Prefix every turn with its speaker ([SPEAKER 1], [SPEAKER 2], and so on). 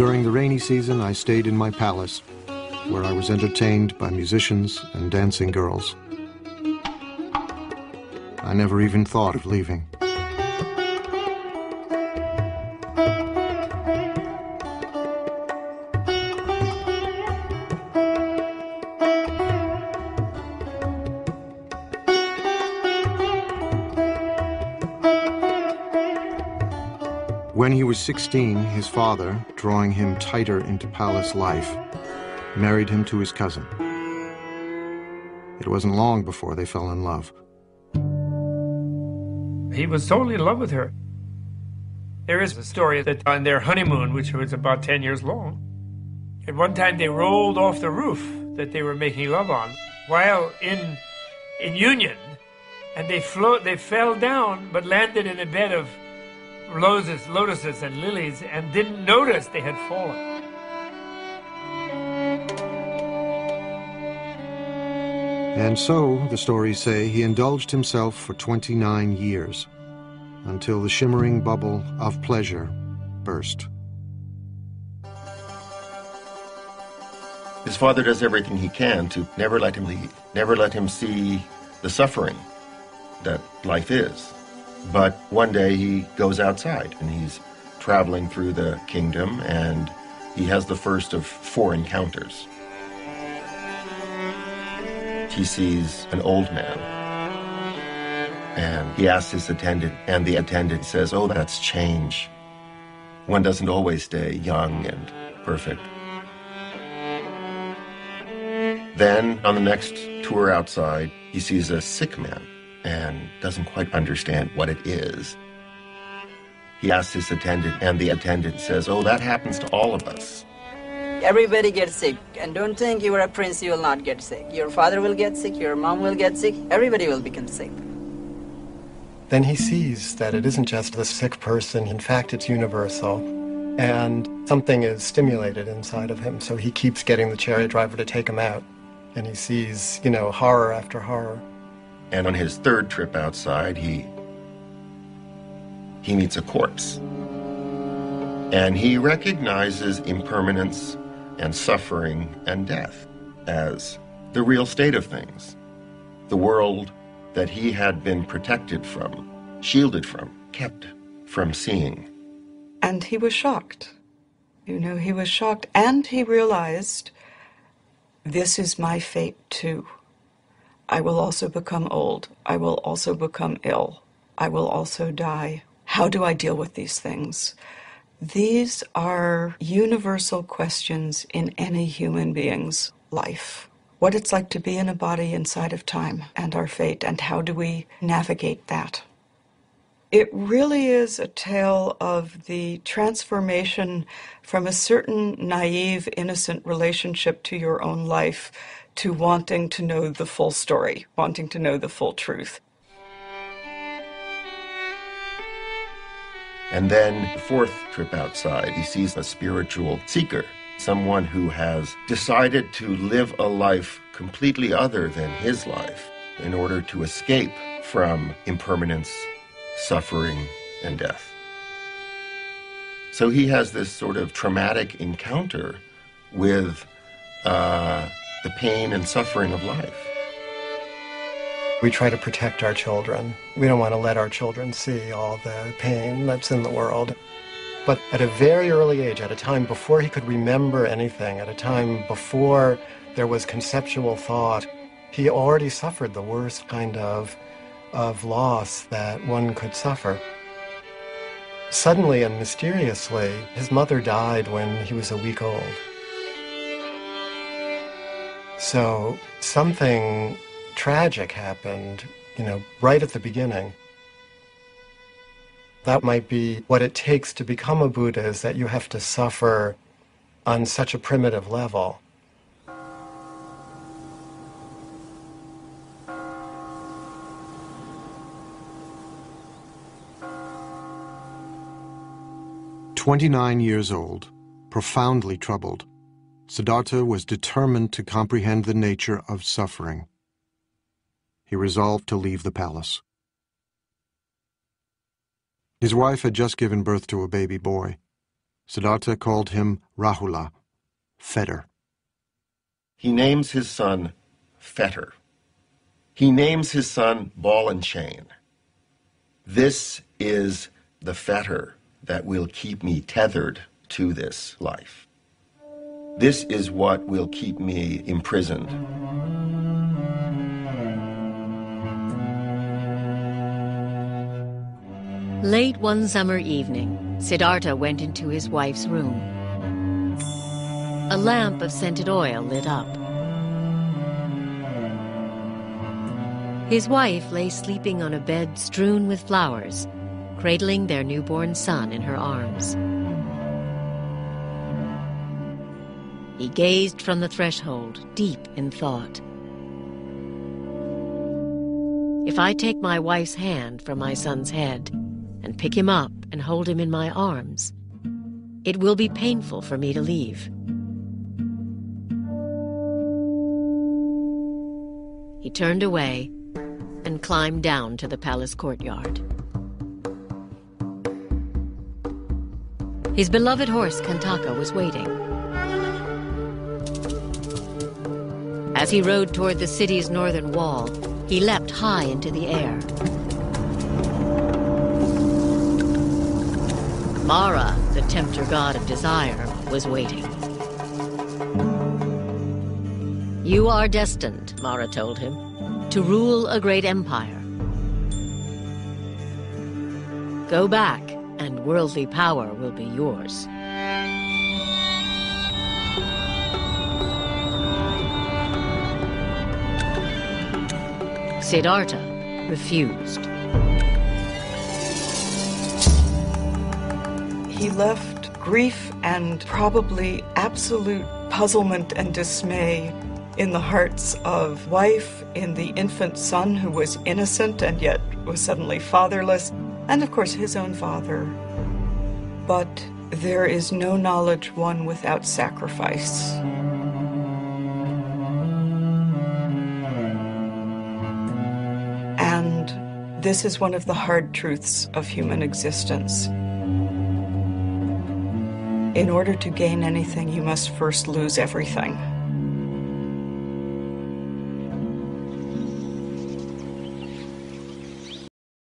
[SPEAKER 1] During the rainy season, I stayed in my palace, where I was entertained by musicians and dancing girls. I never even thought of leaving. When he was 16, his father, drawing him tighter into palace life, married him to his cousin. It wasn't long before they fell in love.
[SPEAKER 2] He was totally in love with her. There is a story that on their honeymoon, which was about 10 years long, at one time they rolled off the roof that they were making love on while in union, and they fell down but landed in a bed of lotuses and lilies and didn't notice they had fallen.
[SPEAKER 1] And so, the stories say, he indulged himself for 29 years, until the shimmering bubble of pleasure burst.
[SPEAKER 3] His father does everything he can to never let him leave, never let him see the suffering that life is. But one day he goes outside and he's traveling through the kingdom and he has the first of 4 encounters. He sees an old man and he asks his attendant, and the attendant says, "Oh, that's change. One doesn't always stay young and perfect." Then on the next tour outside, he sees a sick man and doesn't quite understand what it is. He asks his attendant, and the attendant says, "Oh, that happens to all of us."
[SPEAKER 4] Everybody gets sick, and don't think you are a prince, you will not get sick. Your father will get sick, your mom will get sick, everybody will become sick.
[SPEAKER 5] Then he sees that it isn't just the sick person, in fact it's universal, and something is stimulated inside of him, so he keeps getting the chariot driver to take him out, and he sees, horror after horror.
[SPEAKER 3] And on his 3rd trip outside, he meets a corpse. And he recognizes impermanence and suffering and death as the real state of things. The world that he had been protected from, shielded from, kept from seeing.
[SPEAKER 6] And he was shocked. He was shocked. And he realized, this is my fate too. I will also become old. I will also become ill. I will also die. How do I deal with these things? These are universal questions in any human being's life. What it's like to be in a body inside of time and our fate, and how do we navigate that? It really is a tale of the transformation from a certain naive, innocent relationship to your own life to wanting to know the full story, wanting to know the full truth.
[SPEAKER 3] And then the 4th trip outside, he sees a spiritual seeker, someone who has decided to live a life completely other than his life in order to escape from impermanence, suffering, and death. So he has this sort of traumatic encounter with the pain and suffering of life.
[SPEAKER 5] We try to protect our children. We don't want to let our children see all the pain that's in the world. But at a very early age, at a time before he could remember anything, at a time before there was conceptual thought, he already suffered the worst kind of loss that one could suffer. Suddenly and mysteriously, his mother died when he was a week old. So something tragic happened, right at the beginning. That might be what it takes to become a Buddha, is that you have to suffer on such a primitive level.
[SPEAKER 1] "29 years old, profoundly troubled, Siddhartha was determined to comprehend the nature of suffering. He resolved to leave the palace. His wife had just given birth to a baby boy, Siddhartha called him Rahula, fetter.
[SPEAKER 3] He names his son Fetter. He names his son Ball and Chain. This is the fetter that will keep me tethered to this life. This is what will keep me imprisoned.
[SPEAKER 7] Late one summer evening, Siddhartha went into his wife's room. A lamp of scented oil lit up. His wife lay sleeping on a bed strewn with flowers, cradling their newborn son in her arms. He gazed from the threshold, deep in thought. If I take my wife's hand from my son's head and pick him up and hold him in my arms, it will be painful for me to leave. He turned away and climbed down to the palace courtyard. His beloved horse Kantaka was waiting. As he rode toward the city's northern wall, he leapt high into the air. Mara, the tempter god of desire, was waiting. You are destined, Mara told him, to rule a great empire. Go back, and worldly power will be yours. Siddhartha refused.
[SPEAKER 6] He left grief and probably absolute puzzlement and dismay in the hearts of wife, in the infant son who was innocent and yet was suddenly fatherless, and of course his own father. But there is no knowledge won without sacrifice. And this is one of the hard truths of human existence. In order to gain anything, you must first lose everything.